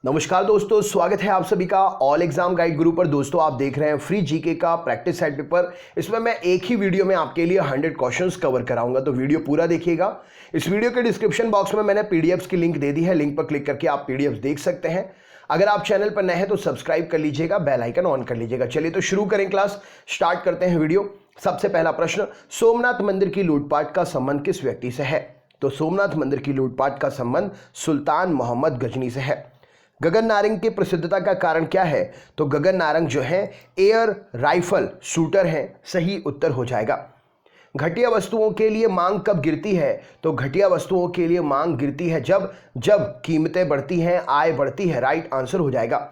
नमस्कार दोस्तों, स्वागत है आप सभी का ऑल एग्जाम गाइड गुरु पर। दोस्तों आप देख रहे हैं फ्री जीके का प्रैक्टिस सेट पेपर। इसमें मैं एक ही वीडियो में आपके लिए 100 क्वेश्चंस कवर कराऊंगा, तो वीडियो पूरा देखिएगा। इस वीडियो के डिस्क्रिप्शन बॉक्स में मैंने पीडीएफ्स की लिंक दे दी है, लिंक पर क्लिक करके आप पीडीएफ्स देख सकते हैं। अगर आप चैनल पर नए हैं तो सब्सक्राइब कर लीजिएगा, बेल आइकन ऑन कर लीजिएगा। चलिए तो शुरू करें, क्लास स्टार्ट करते हैं वीडियो। सबसे पहला प्रश्न, सोमनाथ मंदिर की लूटपाट का संबंध किस व्यक्ति से है? तो सोमनाथ मंदिर की लूटपाट का संबंध सुल्तान मोहम्मद गजनी से है। गगन नारंग की प्रसिद्धता का कारण क्या है? तो गगन नारंग जो है एयर राइफल शूटर हैं, सही उत्तर हो जाएगा। घटिया वस्तुओं के लिए मांग कब गिरती है? तो घटिया वस्तुओं के लिए मांग गिरती है जब कीमतें बढ़ती हैं, आय बढ़ती है, राइट आंसर हो जाएगा।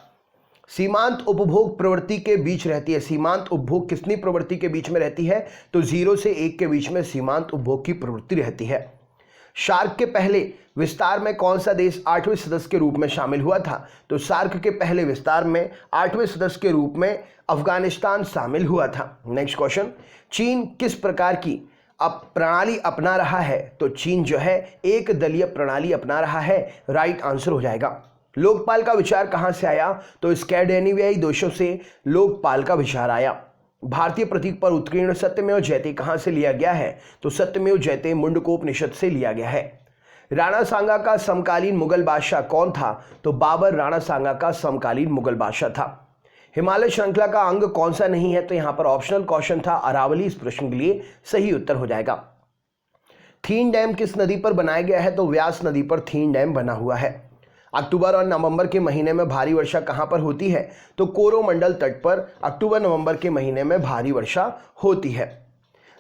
सीमांत उपभोग प्रवृत्ति के बीच रहती है। सीमांत उपभोग कितनी प्रवृत्ति के बीच में रहती है? तो 0 से 1 के बीच में सीमांत उपभोग की प्रवृत्ति रहती है। सार्क के पहले विस्तार में कौन सा देश 8वें सदस्य के रूप में शामिल हुआ था? तो सार्क के पहले विस्तार में 8वें सदस्य के रूप में अफगानिस्तान शामिल हुआ था। नेक्स्ट क्वेश्चन, चीन किस प्रकार की प्रणाली अपना रहा है? तो चीन जो है एक दलीय प्रणाली अपना रहा है, राइट आंसर हो जाएगा। लोकपाल का विचार कहां से आया? तो स्कैंडिनेवियाई देशों से लोकपाल का विचार आया। भारतीय प्रतीक पर उत्कीर्ण सत्यमेव जयते कहां से लिया गया है? तो सत्यमेव जयते मुंडकोपनिषद से लिया गया है। राणा सांगा का समकालीन मुगल बादशाह कौन था? तो बाबर राणा सांगा का समकालीन मुगल बादशाह था। हिमालय श्रृंखला का अंग कौन सा नहीं है? तो यहां पर ऑप्शनल क्वेश्चन था, अरावली इस प्रश्न के लिए सही उत्तर हो जाएगा। थीन डैम किस नदी पर बनाया गया है? तो व्यास नदी पर थीन डैम बना हुआ है। अक्टूबर और नवंबर के महीने में भारी वर्षा कहां पर होती है? तो कोरोमंडल तट पर अक्टूबर नवंबर के महीने में भारी वर्षा होती है।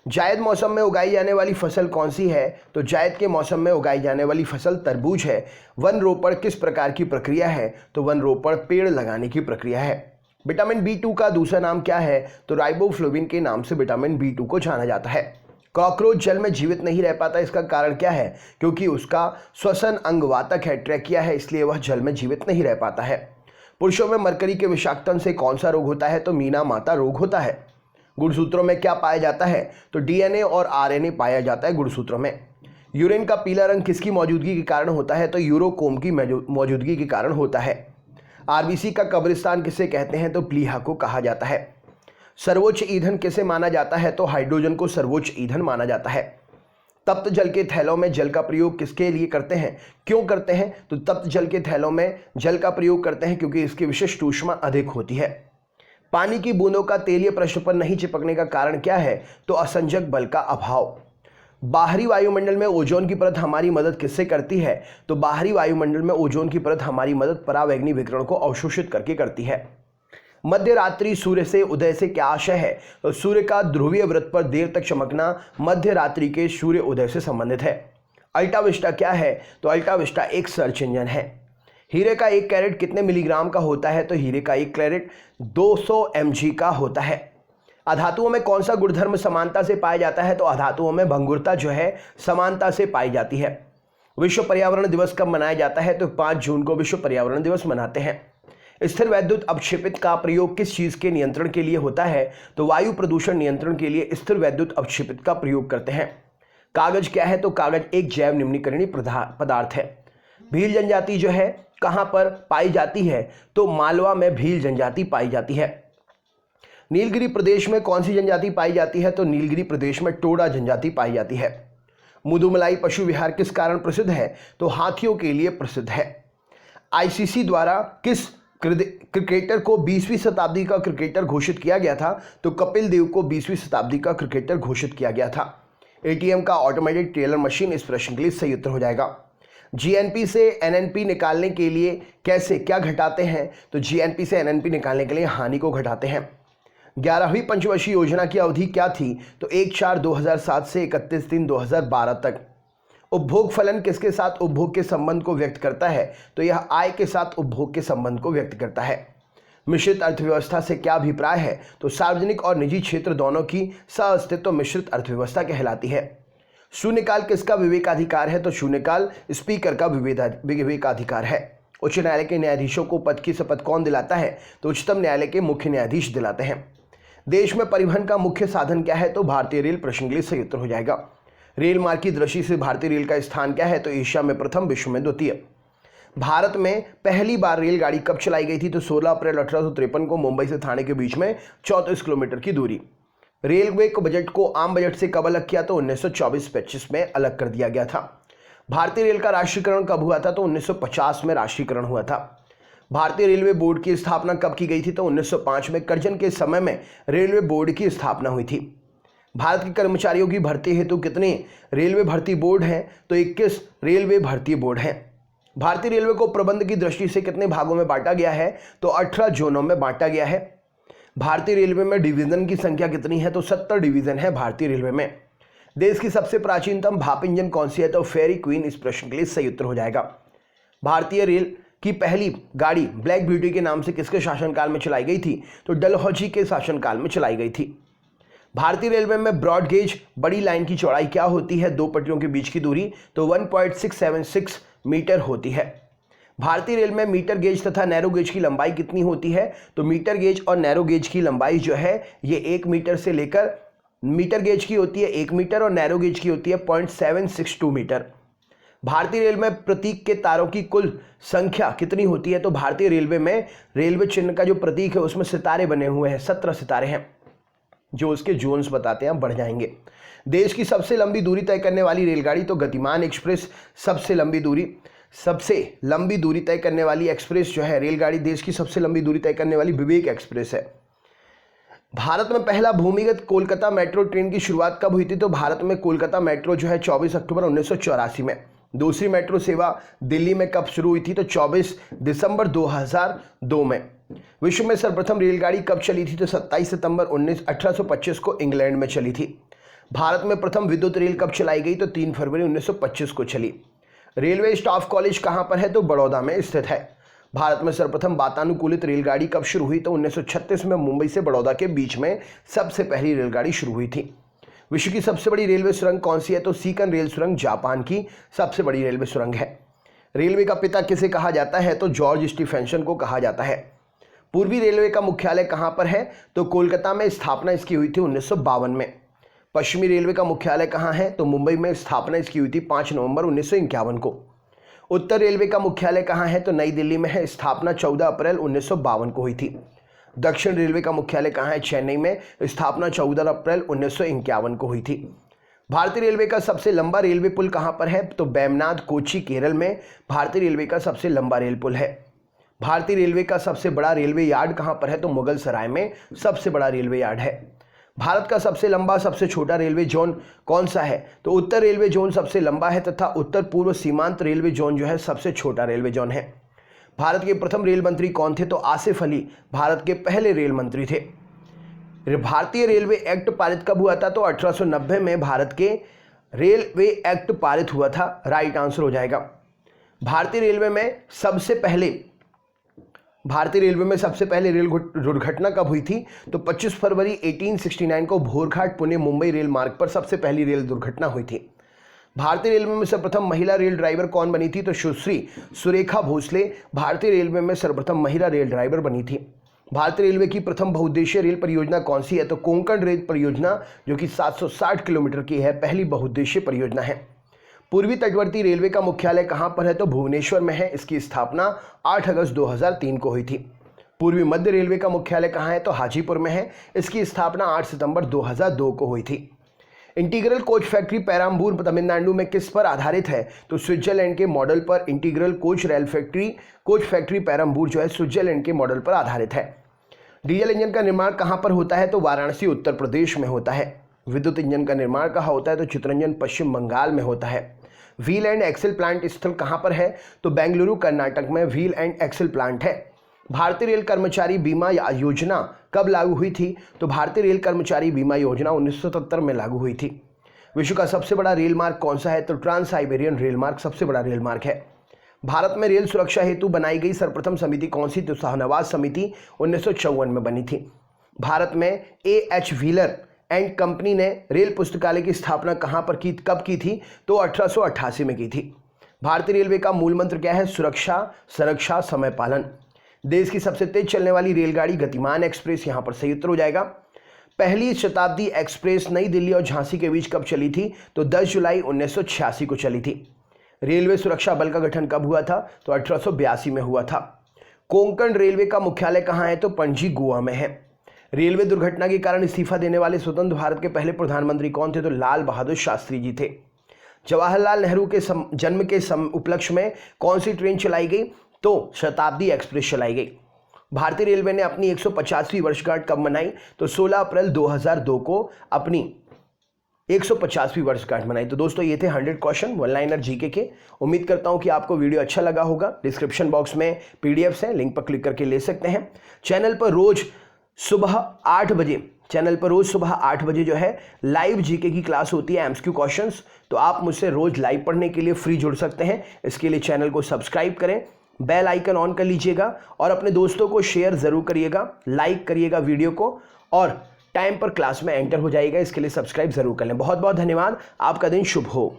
जायद मौसम में उगाई जाने वाली फसल कौन सी है? तो जायद के मौसम में उगाई जाने वाली फसल तरबूज है। वन रोपण किस प्रकार की प्रक्रिया है? तो वन रोपण पेड़ लगाने की प्रक्रिया है। विटामिन B2 का दूसरा नाम क्या है? तो राइबोफ्लोविन के नाम से विटामिन B2 को जाना जाता है। कॉकरोच जल में जीवित नहीं रह पाता, इसका कारण क्या है? क्योंकि उसका श्वसन अंग वातक है, ट्रैकिया है, इसलिए वह जल में जीवित नहीं रह पाता है। पुरुषों में मरकरी के विषाक्तन से कौन सा रोग होता है? तो मीना माता रोग होता है। गुणसूत्रों में क्या पाया जाता है? तो DNA और RNA पाया जाता है गुणसूत्रों में। यूरिन का पीला रंग किसकी मौजूदगी के कारण होता है? तो यूरोकोम की मौजूदगी के कारण होता है। RBC का कब्रिस्तान किसे कहते हैं? तो प्लीहा को कहा जाता है। सर्वोच्च ईंधन किसे माना जाता है? तो हाइड्रोजन को सर्वोच्च ईंधन माना जाता है। तप्त जल के थैलों में जल का प्रयोग किसके लिए करते हैं? क्यों करते हैं? तो तप्त जल के थैलों में जल का प्रयोग करते हैं क्योंकि इसकी विशिष्ट ऊष्मा अधिक होती है। पानी की बूंदों का तेलीय पृष्ठ पर नहीं चिपकने का कारण क्या है? तो असंजक बल का अभाव। बाहरी वायुमंडल में ओजोन की परत हमारी मदद किससे करती है? तो बाहरी वायुमंडल में ओजोन की परत हमारी मदद परावैंगनी विकिरण को अवशोषित करके करती है। मध्य रात्रि सूर्य से उदय से क्या आशय है? तो सूर्य का ध्रुवीय वृत्त पर देर तक चमकना मध्य रात्रि के सूर्य उदय से संबंधित है। अल्टाविस्टा क्या है? तो अल्टाविस्टा एक सर्च इंजन है। हीरे का 1 कैरेट कितने मिलीग्राम का होता है? तो हीरे का 1 कैरेट 200 mg का होता है। अधातुओं में कौन सा गुणधर्म समानता से पाया जाता है? तो अधातुओं में भंगुरता जो है समानता से पाई जाती है। विश्व पर्यावरण दिवस कब मनाया जाता है? तो 5 जून को विश्व पर्यावरण दिवस मनाते हैं। स्थिर वैद्युत अवक्षेपित का प्रयोग किस चीज के नियंत्रण के लिए होता है? तो वायु प्रदूषण नियंत्रण के लिए स्थिर वैद्युत अवक्षेपित का प्रयोग करते हैं। कागज क्या है? तो कागज एक जैव निम्नीकरणीय पदार्थ है। भील जनजाति जो है कहां पर पाई जाती है? तो मालवा में भील जनजाति पाई जाती है। नीलगिरी प्रदेश में कौन सी जनजाति पाई जाती है? तो नीलगिरी प्रदेश में टोडा जनजाति पाई जाती है। मुदुमलाई पशु विहार किस कारण प्रसिद्ध है? तो हाथियों के लिए प्रसिद्ध है। ICC द्वारा किस क्रिकेटर को 20वीं शताब्दी का क्रिकेटर घोषित किया गया था? तो कपिल देव को 20वीं शताब्दी का क्रिकेटर घोषित किया गया था। ATM का ऑटोमेटेड टेलर मशीन इस प्रश्न के लिए सही उत्तर हो जाएगा। GNP से NNP निकालने के लिए कैसे क्या घटाते हैं? तो GNP से NNP निकालने के लिए हानि को घटाते हैं। 11वीं पंचवर्षीय योजना की अवधि क्या थी? तो 1/4/2007 से 31/3/2012 तक। उपभोग फलन किसके साथ उपभोग के संबंध को व्यक्त करता है? तो यह आय के साथ उपभोग के संबंध को व्यक्त करता है। मिश्रित अर्थव्यवस्था से क्या अभिप्राय है? तो सार्वजनिक और निजी क्षेत्र दोनों की सहअस्तित्व मिश्रित अर्थव्यवस्था कहलाती है। शून्यकाल किसका विवेकाधिकार है? तो शून्यकाल स्पीकर का विवेकाधिकार है। उच्च न्यायालय के न्यायाधीशों को पद की शपथ कौन दिलाता है? तो उच्चतम न्यायालय के मुख्य न्यायाधीश दिलाते हैं। देश में परिवहन का मुख्य साधन क्या है? तो भारतीय रेल प्रश्न के लिए सही उत्तर हो जाएगा। रेल मार्ग की दृष्टि से भारतीय रेल का स्थान क्या है? तो एशिया में प्रथम, विश्व में द्वितीय। भारत में पहली बार रेलगाड़ी कब चलाई गई थी? तो 16 अप्रैल 1853 को मुंबई से ठाणे के बीच में 34 किलोमीटर की दूरी। रेलवे को बजट को आम बजट से कब अलग किया? तो 1924-25 में अलग कर दिया गया था। भारतीय रेल का राष्ट्रीयकरण कब हुआ था? तो 1950 में राष्ट्रीयकरण हुआ था। भारतीय रेलवे बोर्ड की स्थापना कब की गई थी? तो 1905 में करजन के समय में रेलवे बोर्ड की स्थापना हुई थी। भारत के कर्मचारियों की भर्ती हेतु कितने रेलवे भर्ती बोर्ड हैं? तो 21 रेलवे भर्ती बोर्ड हैं। भारतीय रेलवे को प्रबंध की दृष्टि से कितने भागों में बांटा गया है? तो 18 जोनों में बांटा गया है। भारतीय रेलवे में डिवीजन की संख्या कितनी है? तो 70 डिवीजन है भारतीय रेलवे में। देश की सबसे प्राचीनतम भाप इंजन कौन सी है? तो फेरी क्वीन। इस प्रश्न के लिए सही उत्तर हो जाएगा। भारतीय रेल की पहली गाड़ी ब्लैक ब्यूटी के नाम से किसके शासनकाल में चलाई गई थी? तो डलहौजी के शासनकाल में चलाई गई थी। भारतीय रेलवे में ब्रॉड गेज बड़ी लाइन की चौड़ाई क्या होती है? दो पटरियों के बीच की दूरी तो 1.676 मीटर होती है। भारतीय रेल में मीटर गेज तथा नैरो गेज की लंबाई कितनी होती है? तो मीटर गेज और नैरो गेज की लंबाई जो है ये 1 मीटर से लेकर मीटर गेज की होती है 1 मीटर और नैरो गेज की होती है 0.762 मीटर। भारतीय रेल में प्रतीक के तारों की कुल संख्या कितनी होती है? तो भारतीय रेलवे में रेलवे चिन्ह का जो प्रतीक है उसमें सितारे बने हुए हैं, 17 सितारे हैं जो उसके जोन्स बताते हैं, बढ़ जाएंगे। देश की सबसे लंबी दूरी तय करने वाली रेलगाड़ी तो गतिमान एक्सप्रेस। सबसे लंबी दूरी तय करने वाली एक्सप्रेस जो है रेलगाड़ी, देश की सबसे लंबी दूरी तय करने वाली विवेक एक्सप्रेस है। भारत में पहला भूमिगत कोलकाता मेट्रो ट्रेन की शुरुआत कब हुई थी? तो भारत में कोलकाता मेट्रो जो है 24 अक्टूबर 1984 में। दूसरी मेट्रो सेवा दिल्ली में कब शुरू हुई थी? तो 24 दिसंबर 2002 में। विश्व में सर्वप्रथम रेलगाड़ी कब चली थी? तो 27 सितंबर 1825 को इंग्लैंड में चली थी। भारत में प्रथम विद्युत रेल कब चलाई गई? तो 3 फरवरी 1925 को चली। रेलवे स्टाफ कॉलेज कहां पर है? तो बड़ौदा में स्थित है। भारत में सर्वप्रथम वातानुकूलित रेलगाड़ी कब शुरू हुई? तो 1936 में मुंबई से बड़ौदा के बीच में सबसे पहली रेलगाड़ी शुरू हुई थी। विश्व की सबसे बड़ी रेलवे सुरंग कौन सी है? तो सीकन रेल सुरंग जापान की सबसे बड़ी रेलवे सुरंग है। रेलवे का पिता किसे कहा जाता है? तो जॉर्ज स्टीफेंसन को कहा जाता है। पूर्वी रेलवे का मुख्यालय कहां पर है? तो कोलकाता में। स्थापना इसकी हुई थी 1952 में। पश्चिमी रेलवे का मुख्यालय कहां है? तो मुंबई में। स्थापना इसकी हुई थी 5 नवंबर 1951 को। उत्तर रेलवे का मुख्यालय कहां है? तो नई दिल्ली में है। स्थापना 14 अप्रैल 1952 को हुई थी। दक्षिण रेलवे का मुख्यालय कहां है? चेन्नई में। स्थापना 14 अप्रैल 1951 को हुई थी। भारतीय रेलवे का सबसे लंबा रेलवे पुल कहां पर है? तो बेमनाड, कोच्चि, केरल में भारतीय रेलवे का सबसे लंबा रेल पुल है। भारतीय रेलवे का सबसे बड़ा रेलवे यार्ड कहां पर है? तो मुगल सराय में सबसे बड़ा रेलवे यार्ड है। भारत का सबसे लंबा सबसे छोटा रेलवे जोन कौन सा है? तो उत्तर रेलवे जोन सबसे लंबा है तथा उत्तर पूर्व सीमांत रेलवे जोन जो है सबसे छोटा रेलवे जोन है। भारत के प्रथम रेल मंत्री कौन थे? तो आसिफ अली भारत के पहले रेल मंत्री थे। भारतीय रेलवे एक्ट पारित कब हुआ था? तो 1890 में भारत के रेलवे एक्ट पारित हुआ था। राइट आंसर हो जाएगा। भारतीय रेलवे में सबसे पहले रेल दुर्घटना कब हुई थी? तो 25 फरवरी 1869 को भोरघाट पुणे मुंबई रेल मार्ग पर सबसे पहली रेल दुर्घटना हुई थी। भारतीय रेलवे में सर्वप्रथम महिला रेल ड्राइवर कौन बनी थी? तो सुश्री सुरेखा भोसले भारतीय रेलवे में सर्वप्रथम महिला रेल ड्राइवर बनी थी। भारतीय रेलवे की प्रथम बहुउद्देशीय रेल परियोजना कौन सी है? तो कोंकण रेल परियोजना जो कि 760 किलोमीटर की है, पहली बहुउद्देशीय परियोजना है। पूर्वी तटवर्ती रेलवे का मुख्यालय कहां पर है? तो भुवनेश्वर में है। इसकी स्थापना 8 अगस्त 2003 को हुई थी। पूर्वी मध्य रेलवे का मुख्यालय कहां है? तो हाजीपुर में है। इसकी स्थापना 8 सितंबर 2002 को हुई थी। Integral coach factory Perambur Tamil Nadu में किस पर आधारित है? तो स्विट्जरलैंड के मॉडल पर। इंटीग्रल कोच फैक्ट्री पेराम्बूर जो है स्विट्जरलैंड के मॉडल पर आधारित है। डीजल इंजन का निर्माण कहां पर होता है? तो वाराणसी उत्तर प्रदेश में होता है। विद्युत इंजन का निर्माण कहां होता है? तो चित्रंजन पश्चिम बंगाल में होता है। व्हील एंड एक्सल प्लांट स्थल कहां पर है? तो बेंगलुरु कर्नाटक में व्हील एंड एक्सल प्लांट है। भारतीय रेल कर्मचारी बीमा योजना कब लागू हुई थी? तो भारतीय रेल कर्मचारी बीमा योजना 1977 में लागू हुई थी। विश्व का सबसे बड़ा रेल मार्ग कौन सा है? तो ट्रांस साइबेरियन रेल मार्ग सबसे बड़ा रेल मार्ग है। भारत में रेल सुरक्षा हेतु बनाई गई सर्वप्रथम समिति कौन सी? तो शाहनवाज समिति 1954 में बनी थी। भारत में A.H. व्हीलर एंड कंपनी ने रेल पुस्तकालय की स्थापना कहां पर की, कब की थी? तो 1888 में की थी। भारतीय रेलवे का मूल मंत्र क्या है? सुरक्षा, संरक्षा, समय पालन। देश की सबसे तेज चलने वाली रेलगाड़ी गतिमान एक्सप्रेस, यहां पर सही उत्तर हो जाएगा। पहली शताब्दी एक्सप्रेस नई दिल्ली और झांसी के बीच कब चली थी? तो 10 जुलाई 1986 को चली थी। रेलवे सुरक्षा बल का गठन कब हुआ था? तो 1882 में हुआ था। कोंकण रेलवे का मुख्यालय कहाँ है? तो पणजी गोवा में है। रेलवे दुर्घटना के कारण इस्तीफा देने वाले स्वतंत्र भारत के पहले प्रधानमंत्री कौन थे? तो लाल बहादुर शास्त्री जी थे। जवाहरलाल नेहरू के जन्म के उपलक्ष्य में कौन सी ट्रेन चलाई गई? तो शताब्दी एक्सप्रेस चलाई गई। भारतीय रेलवे ने अपनी 150वीं वर्षगांठ कब मनाई? तो 16 अप्रैल 2002 को अपनी 150वीं वर्षगांठ मनाई। तो दोस्तों ये थे 100 क्वेश्चन वन लाइनर जीके के। उम्मीद करता हूं कि आपको वीडियो अच्छा लगा होगा। डिस्क्रिप्शन बॉक्स में पीडीएफ्स हैं, लिंक पर क्लिक करके ले सकते हैं। चैनल पर रोज सुबह 8 बजे जो है लाइव जीके की क्लास होती है, एमसीक्यू क्वेश्चंस। तो आप मुझसे रोज लाइव पढ़ने के लिए फ्री जुड़ सकते हैं। इसके लिए चैनल को सब्सक्राइब करें, बेल आइकन ऑन कर लीजिएगा और अपने दोस्तों को शेयर जरूर करिएगा, लाइक करिएगा वीडियो को और टाइम पर क्लास में एंटर हो जाइएगा। इसके लिए सब्सक्राइब जरूर कर लें। बहुत बहुत धन्यवाद। आपका दिन शुभ हो।